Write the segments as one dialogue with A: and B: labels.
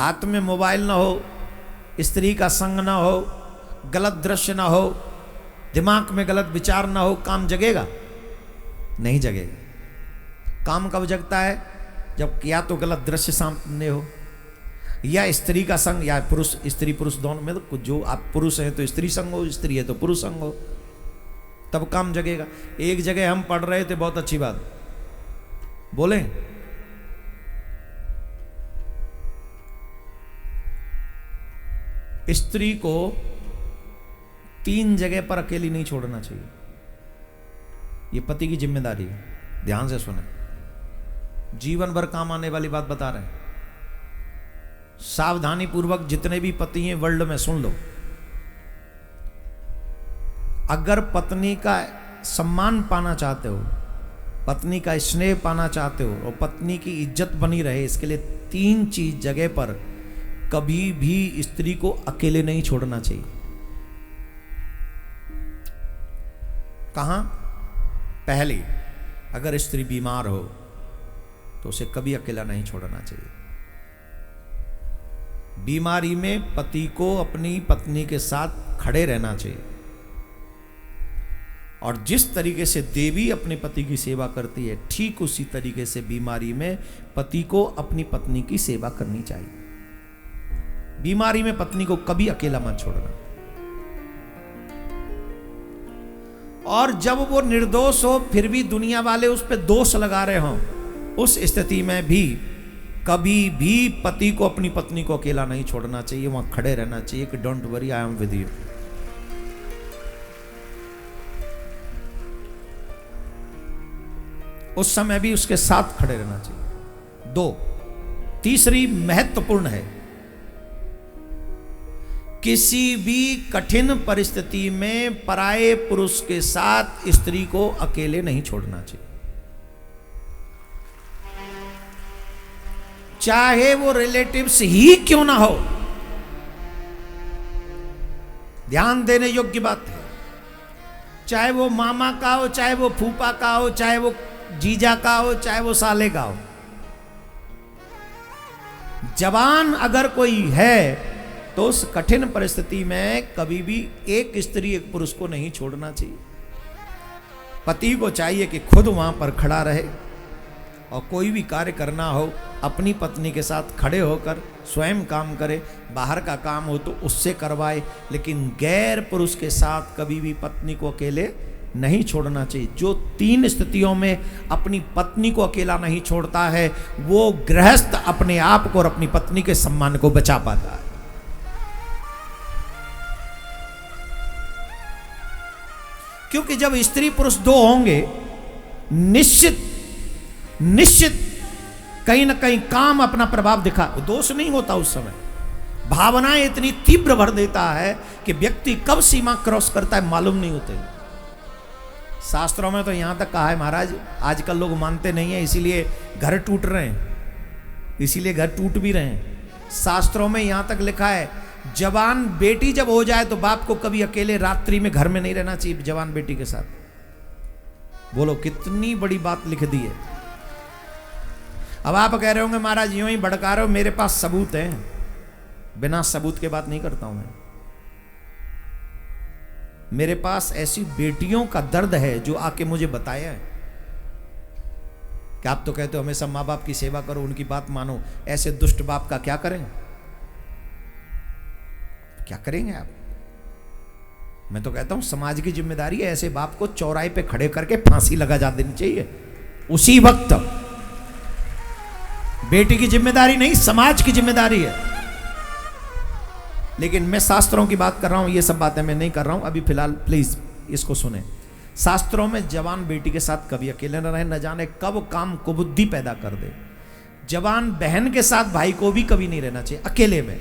A: हाथ में मोबाइल ना हो, स्त्री का संग ना हो, गलत दृश्य ना हो, दिमाग में गलत विचार ना हो, काम जगेगा? नहीं जगेगा। काम कब जगता है? जब या तो गलत दृश्य सामने हो, या स्त्री का संग, या पुरुष स्त्री पुरुष दोनों में, तो जो आप पुरुष हैं तो स्त्री संग हो, स्त्री है तो पुरुष संग हो, तब काम जगेगा। एक जगह हम पढ़ रहे थे, बहुत अच्छी बात बोले, स्त्री को 3 जगह पर अकेली नहीं छोड़ना चाहिए। ये पति की जिम्मेदारी है, ध्यान से सुने, जीवन भर काम आने वाली बात बता रहे हैं। सावधानी पूर्वक जितने भी पति हैं वर्ल्ड में सुन लो। अगर पत्नी का सम्मान पाना चाहते हो, पत्नी का स्नेह पाना चाहते हो और पत्नी की इज्जत बनी रहे, इसके लिए 3 चीज जगह पर कभी भी स्त्री को अकेले नहीं छोड़ना चाहिए। कहां? पहली, अगर स्त्री बीमार हो तो उसे कभी अकेला नहीं छोड़ना चाहिए। बीमारी में पति को अपनी पत्नी के साथ खड़े रहना चाहिए। और जिस तरीके से देवी अपने पति की सेवा करती है, ठीक उसी तरीके से बीमारी में पति को अपनी पत्नी की सेवा करनी चाहिए। बीमारी में पत्नी को कभी अकेला मत छोड़ना। और जब वो निर्दोष हो फिर भी दुनिया वाले उस पर दोष लगा रहे हों, उस स्थिति में भी कभी भी पति को अपनी पत्नी को अकेला नहीं छोड़ना चाहिए, वहां खड़े रहना चाहिए कि don't worry, I am with you. उस समय भी उसके साथ खड़े रहना चाहिए। 2, तीसरी महत्वपूर्ण है, किसी भी कठिन परिस्थिति में पराये पुरुष के साथ स्त्री को अकेले नहीं छोड़ना चाहिए, चाहे वो रिलेटिव्स ही क्यों ना हो। ध्यान देने योग्य बात है। चाहे वो मामा का हो, चाहे वो फूफा का हो, चाहे वो जीजा का हो, चाहे वो साले का हो, जवान अगर कोई है तो उस कठिन परिस्थिति में कभी भी एक स्त्री एक पुरुष को नहीं छोड़ना चाहिए। पति को चाहिए कि खुद वहां पर खड़ा रहे और कोई भी कार्य करना हो अपनी पत्नी के साथ खड़े होकर स्वयं काम करे, बाहर का काम हो तो उससे करवाए, लेकिन गैर पुरुष के साथ कभी भी पत्नी को अकेले नहीं छोड़ना चाहिए। जो 3 स्थितियों में अपनी पत्नी को अकेला नहीं छोड़ता है, वो गृहस्थ अपने आप को और अपनी पत्नी के सम्मान को बचा पाता है। क्योंकि जब स्त्री पुरुष 2 होंगे, निश्चित कहीं ना कहीं काम अपना प्रभाव दिखा, दोष नहीं होता उस समय। भावनाएं इतनी तीव्र भर देता है कि व्यक्ति कब सीमा क्रॉस करता है मालूम नहीं होते। शास्त्रों में तो यहां तक कहा है महाराज, आजकल लोग मानते नहीं है, इसीलिए घर टूट रहे हैं, इसीलिए घर टूट भी रहे हैं। शास्त्रों में यहां तक लिखा है, जवान बेटी जब हो जाए तो बाप को कभी अकेले रात्रि में घर में नहीं रहना चाहिए जवान बेटी के साथ। बोलो कितनी बड़ी बात लिख दी है। अब आप कह रहे होंगे महाराज यूं ही भड़का रहे हो, मेरे पास सबूत है। बिना सबूत के बात नहीं करता हूं मैं। मेरे पास ऐसी बेटियों का दर्द है जो आके मुझे बताया है कि आप तो कहते हो हमेशा माँ बाप की सेवा करो, उनकी बात मानो, ऐसे दुष्ट बाप का क्या करें? क्या करेंगे आप? मैं तो कहता हूं समाज की जिम्मेदारी है, ऐसे बाप को चौराहे पे खड़े करके फांसी लगा जा देनी चाहिए उसी वक्त। बेटी की जिम्मेदारी नहीं, समाज की जिम्मेदारी है। लेकिन मैं शास्त्रों की बात कर रहा हूं, ये सब बातें मैं नहीं कर रहा हूं अभी फिलहाल, प्लीज इसको सुने। शास्त्रों में जवान बेटी के साथ कभी अकेले न रहे, न जाने कब काम कुबुद्धि पैदा कर दे। जवान बहन के साथ भाई को भी कभी नहीं रहना चाहिए अकेले में।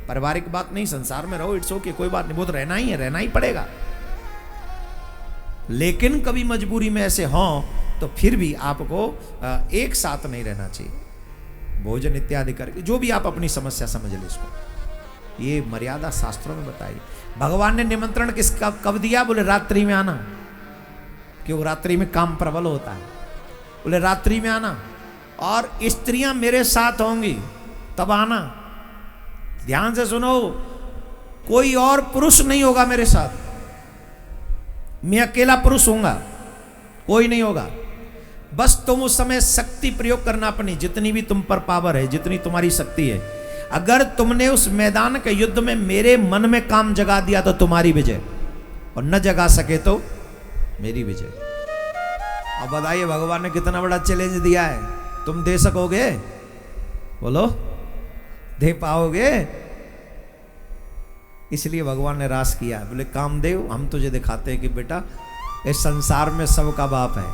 A: पारिवारिक बात नहीं, संसार में रहो, इट्स ओके, कोई बात नहीं, वो तो रहना ही है, रहना ही पड़ेगा। लेकिन कभी मजबूरी में ऐसे हो तो फिर भी आपको एक साथ नहीं रहना चाहिए, भोजन इत्यादि करके, जो भी आप अपनी समस्या समझ ले इसको। ये मर्यादा शास्त्रों में बताई। भगवान ने निमंत्रण किसका कब दिया? बोले रात्रि में आना, क्यों? रात्रि में काम प्रबल होता है। बोले रात्रि में आना और स्त्रियां मेरे साथ होंगी तब आना, ध्यान से सुनो, कोई और पुरुष नहीं होगा मेरे साथ, मैं अकेला पुरुष होऊंगा, कोई नहीं होगा। बस तुम उस समय शक्ति प्रयोग करना अपनी, जितनी भी तुम पर पावर है, जितनी तुम्हारी शक्ति है। अगर तुमने उस मैदान के युद्ध में मेरे मन में काम जगा दिया तो तुम्हारी विजय, और न जगा सके तो मेरी विजय। अब बताइए भगवान ने कितना बड़ा चैलेंज दिया है, तुम दे सकोगे? बोलो, दे पाओगे? इसलिए भगवान ने रास किया। बोले कामदेव, हम तुझे दिखाते हैं कि बेटा इस संसार में सबका बाप है।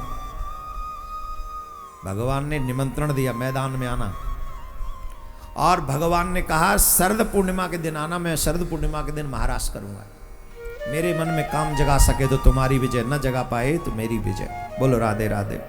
A: भगवान ने निमंत्रण दिया मैदान में आना, और भगवान ने कहा शरद पूर्णिमा के दिन आना, मैं शरद पूर्णिमा के दिन महाराज करूंगा। मेरे मन में काम जगा सके तो तुम्हारी विजय, न जगा पाए तो मेरी विजय। बोलो राधे राधे।